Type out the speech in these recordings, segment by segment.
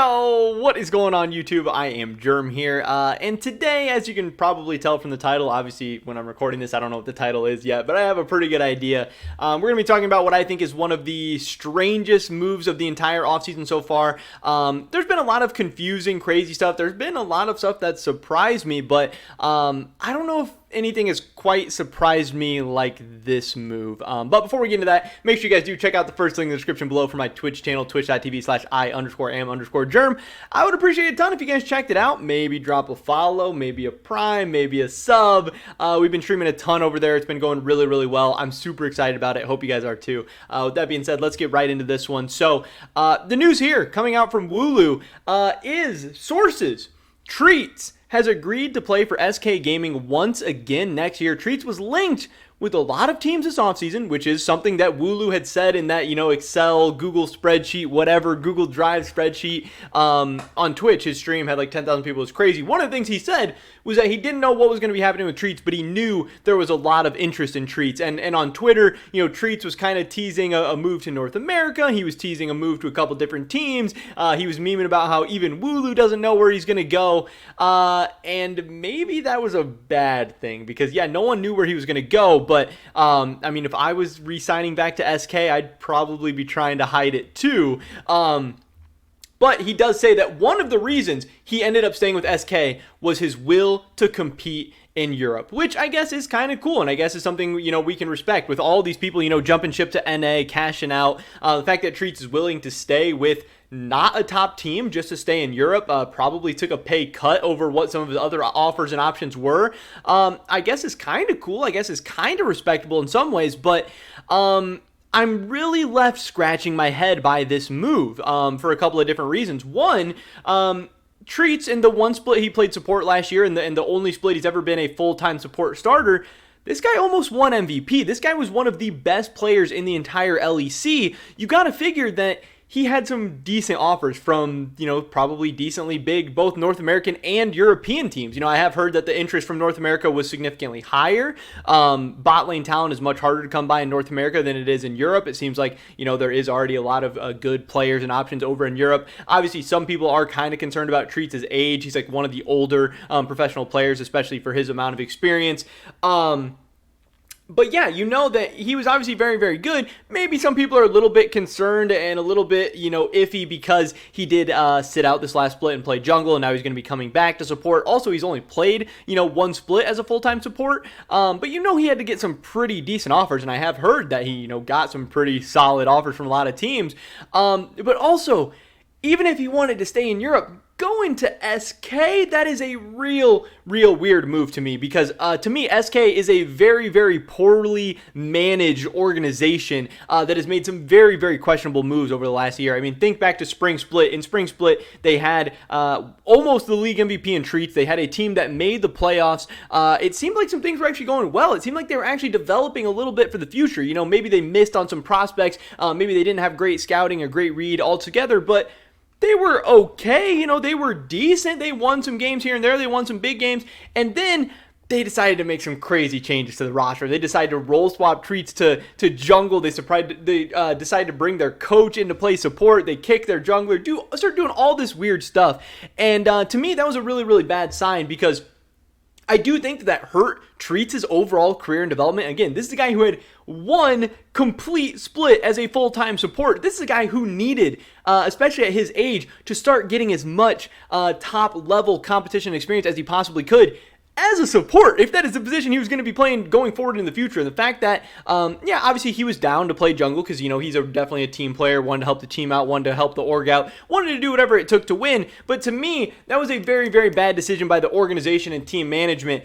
Yo, what is going on YouTube? I am Germ here, and today, as you can probably tell from the title, obviously when I'm recording this I don't know what the title is yet, but I have a pretty good idea. We're going to be talking about what I think is one of the strangest moves of the entire offseason so far. There's been a lot of confusing, crazy stuff. There's been a lot of stuff that surprised me, but I don't know if anything has quite surprised me like this move. But before we get into that, make sure you guys do check out the first link in the description below for my Twitch channel, twitch.tv/I_am_germ. I would appreciate it a ton if you guys checked it out. Maybe drop a follow, maybe a prime, maybe a sub. We've been streaming a ton over there. It's been going really, really well. I'm super excited about it. Hope you guys are too. With that being said, let's get right into this one. So the news here coming out from Wooloo is sources. Treatz has agreed to play for SK Gaming once again next year. Treatz was linked with a lot of teams this offseason, which is something that Wooloo had said in that, Excel, Google spreadsheet, whatever, Google Drive spreadsheet on Twitch. His stream had like 10,000 people. It was crazy. One of the things he said was that he didn't know what was going to be happening with Treatz, but he knew there was a lot of interest in Treatz. And on Twitter, Treatz was kind of teasing a move to North America. He was teasing a move to a couple different teams. He was memeing about how even Wooloo doesn't know where he's going to go. And maybe that was a bad thing because, yeah, no one knew where he was going to go. But, if I was re-signing back to SK, I'd probably be trying to hide it too. But he does say that one of the reasons he ended up staying with SK was his will to compete in Europe, which I guess is kind of cool, and I guess is something, we can respect with all these people, jumping ship to NA, cashing out. The fact that Treatz is willing to stay with not a top team just to stay in Europe, probably took a pay cut over what some of his other offers and options were. I guess is kind of cool. I guess is kind of respectable in some ways, but I'm really left scratching my head by this move for a couple of different reasons. One, Treatz in the one split he played support last year and the only split he's ever been a full-time support starter, this guy almost won MVP. This guy was one of the best players in the entire LEC. You got to figure that he had some decent offers from, probably decently big, both North American and European teams. I have heard that the interest from North America was significantly higher. Bot lane talent is much harder to come by in North America than it is in Europe. It seems like, there is already a lot of good players and options over in Europe. Obviously, some people are kind of concerned about Treatz's age. He's like one of the older professional players, especially for his amount of experience. But yeah, that he was obviously very, very good. Maybe some people are a little bit concerned and a little bit, iffy because he did sit out this last split and play jungle, and now he's going to be coming back to support. Also, he's only played, one split as a full-time support. But he had to get some pretty decent offers, and I have heard that he, got some pretty solid offers from a lot of teams. But also, even if he wanted to stay in Europe, going to SK, that is a real weird move to me because to me, SK is a very, very poorly managed organization that has made some very, very questionable moves over the last year. Think back to Spring Split. In Spring Split, they had almost the league MVP in Treatz. They had a team that made the playoffs. It seemed like some things were actually going well. It seemed like they were actually developing a little bit for the future. Maybe they missed on some prospects. Maybe they didn't have great scouting or great read altogether, but they were okay, they were decent. They won some games here and there. They won some big games. And then they decided to make some crazy changes to the roster. They decided to roll swap Treatz to jungle. They decided to bring their coach into play support. They kick their jungler, start doing all this weird stuff. And to me, that was a really, really bad sign because I do think that hurt Treatz's overall career and development. Again, this is a guy who had one complete split as a full-time support. This is a guy who needed, especially at his age, to start getting as much top-level competition experience as he possibly could as a support, if that is the position he was going to be playing going forward in the future. The fact that, obviously he was down to play jungle because, he's definitely a team player, wanted to help the team out, wanted to help the org out, wanted to do whatever it took to win. But to me, that was a very, very bad decision by the organization and team management,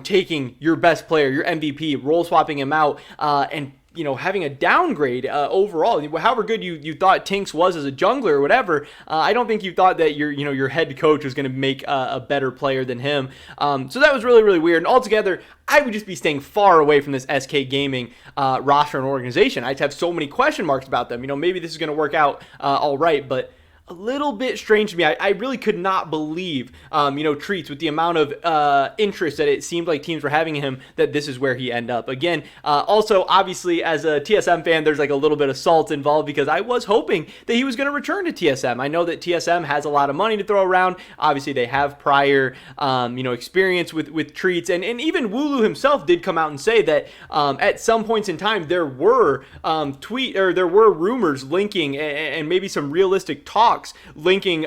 taking your best player, your MVP, role swapping him out, and having a downgrade overall. However good you thought Tinks was as a jungler or whatever, I don't think you thought that your head coach was going to make a better player than him. So that was really, really weird. And altogether, I would just be staying far away from this SK Gaming roster and organization. I just have so many question marks about them. Maybe this is going to work out all right, but a little bit strange to me. I really could not believe, Treatz, with the amount of interest that it seemed like teams were having in him, that this is where he ended up. Again, also, obviously, as a TSM fan, there's like a little bit of salt involved because I was hoping that he was going to return to TSM. I know that TSM has a lot of money to throw around. Obviously, they have prior, experience with Treatz, and even Wooloo himself did come out and say that at some points in time there were rumors linking and maybe some realistic talks linking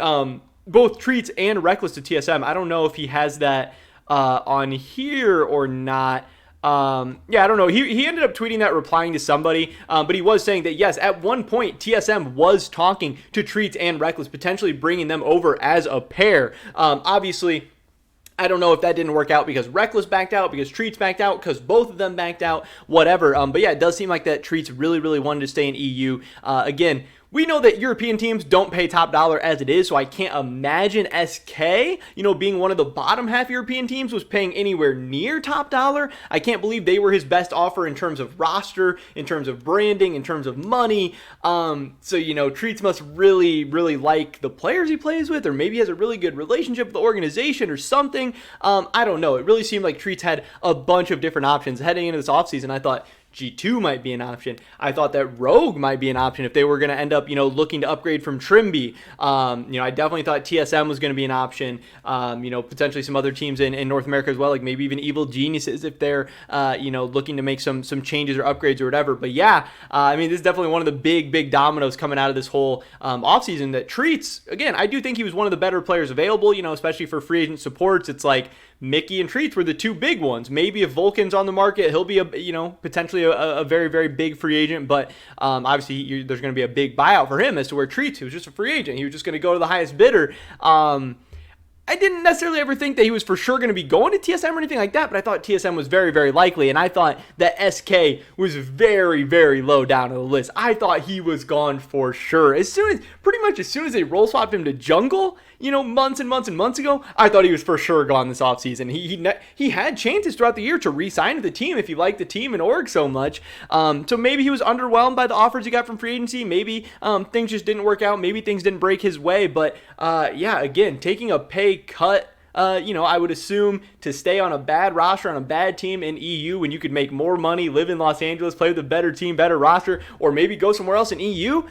both Treatz and Reckless to TSM. I don't know if he has that on here or not. I don't know. He ended up tweeting that, replying to somebody, but he was saying that, yes, at one point, TSM was talking to Treatz and Reckless, potentially bringing them over as a pair. Obviously, I don't know if that didn't work out because Reckless backed out, because Treatz backed out, because both of them backed out, whatever. But yeah, it does seem like that Treatz really, really wanted to stay in EU. Again, we know that European teams don't pay top dollar as it is, so I can't imagine SK, being one of the bottom half European teams, was paying anywhere near top dollar. I can't believe they were his best offer in terms of roster, in terms of branding, in terms of money. Treatz must really, really like the players he plays with, or maybe has a really good relationship with the organization or something. I don't know. It really seemed like Treatz had a bunch of different options. Heading into this offseason, I thought G2 might be an option. I thought that Rogue might be an option if they were going to end up, looking to upgrade from Trimby. I definitely thought TSM was going to be an option. Potentially some other teams in North America as well, like maybe even Evil Geniuses if they're, looking to make some changes or upgrades or whatever. But yeah, this is definitely one of the big dominoes coming out of this whole offseason. That Treatz, again, I do think he was one of the better players available, especially for free agent supports. It's like Mickey and Treatz were the two big ones. Maybe if Vulcan's on the market, he'll be potentially a very, very big free agent, but obviously there's going to be a big buyout for him, as to where Treatz, who was just a free agent, he was just going to go to the highest bidder. I didn't necessarily ever think that he was for sure going to be going to TSM or anything like that, but I thought TSM was very, very likely, and I thought that SK was very, very low down on the list. I thought he was gone for sure. Pretty much as soon as they roll swapped him to Jungle, months and months and months ago, I thought he was for sure gone this offseason. He had chances throughout the year to re-sign to the team if he liked the team and org so much. So maybe he was underwhelmed by the offers he got from free agency. Maybe things just didn't work out. Maybe things didn't break his way. But again, taking a pay cut, I would assume, to stay on a bad roster on a bad team in EU when you could make more money, live in Los Angeles, play with a better team, better roster, or maybe go somewhere else in EU.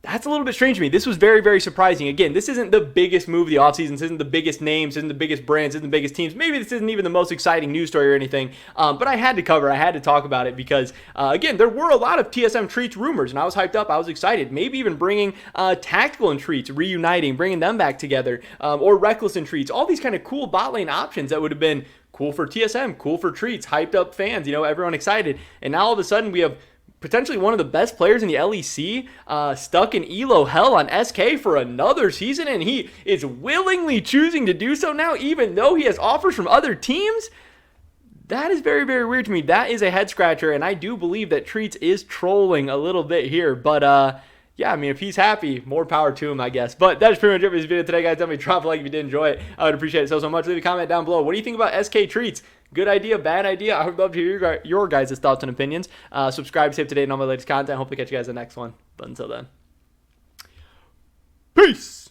That's a little bit strange to me. This was very, very surprising. Again, this isn't the biggest move of the offseason. This isn't the biggest names. This isn't the biggest brands. This isn't the biggest teams. Maybe this isn't even the most exciting news story or anything. But I had to talk about it because, again, there were a lot of TSM Treatz rumors, and I was hyped up. I was excited. Maybe even bringing Tactical and Treatz, reuniting, bringing them back together, or Reckless and Treatz. All these kind of cool bot lane options that would have been cool for TSM, cool for Treatz, hyped up fans, everyone excited. And now all of a sudden we have potentially one of the best players in the LEC, stuck in ELO hell on SK for another season, and he is willingly choosing to do so now, even though he has offers from other teams. That is very, very weird to me. That is a head scratcher, and I do believe that Treatz is trolling a little bit here, but if he's happy, more power to him, I guess. But that is pretty much it for this video today, guys. Tell me, drop a like if you did enjoy it. I would appreciate it so much. Leave a comment down below. What do you think about SK Treatz? Good idea, bad idea? I would love to hear your guys' thoughts and opinions. Subscribe to stay up to date on all my latest content. Hopefully catch you guys in the next one. But until then, peace!